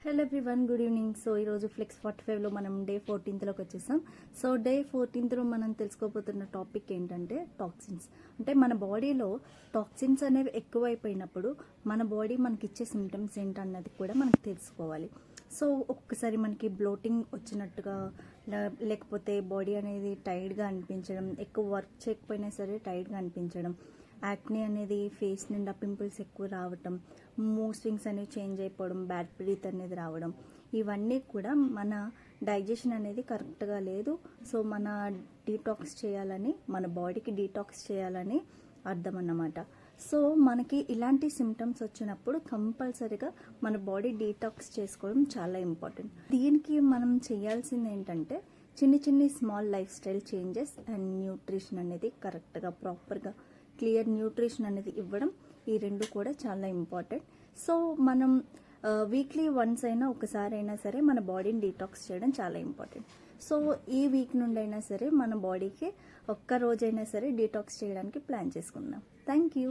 Hello everyone, good evening. So ఈరోజు flex 45లో మనం day 14th వచ్చేసాం. సో డే 14th మనం తెలుసుకోబోతున్న టాపిక్ ఏంటంటే టాక్సిన్స్. అంటే మన బాడీలో టాక్సిన్స్ అనేవి ఎక్కువైపోయినప్పుడు మన బాడీ మనకి ఇచ్చే సిమ్టమ్స్ ఏంటన్నది కూడా మనకు తెలుసుకోవాలి. సో ఒక్కసారి మనకి బ్లోటింగ్ వచ్చినట్టుగా, లేకపోతే బాడీ అనేది టైర్డ్గా అనిపించడం, ఎక్కువ వర్క్ చేయకపోయినా సరే టైర్డ్గా అనిపించడం, యాక్నీ అనేది ఫేస్ నిండా పింపుల్స్ ఎక్కువ రావటం, మూడ్ స్వింగ్స్ అనేవి చేంజ్ అయిపోవడం, బ్యాడ్ బ్రీత్ అనేది రావడం, ఇవన్నీ కూడా మన డైజెషన్ అనేది కరెక్ట్గా లేదు. సో మన డీటాక్స్ చేయాలని, మన బాడీకి డీటాక్స్ చేయాలని అర్థం అన్నమాట. సో మనకి ఇలాంటి సిమ్టమ్స్ వచ్చినప్పుడు కంపల్సరీగా మన బాడీ డీటాక్స్ చేసుకోవడం చాలా ఇంపార్టెంట్. దీనికి మనం చేయాల్సింది ఏంటంటే చిన్ని small life style changes and nutrition అనేది కరెక్ట్గా ప్రాపర్గా క్లియర్ న్యూట్రిషన్ అనేది ఇవ్వడం, ఈ రెండు కూడా చాలా ఇంపార్టెంట్. సో మనం వీక్లీ వన్స్ అయినా ఒకసారి అయినా సరే మన బాడీని డీటాక్స్ చేయడం చాలా ఇంపార్టెంట్. సో ఈ వీక్ నుండి అయినా సరే మన బాడీకి ఒక్క రోజైనా సరే డీటాక్స్ చేయడానికి ప్లాన్ చేసుకుందాం. Thank you.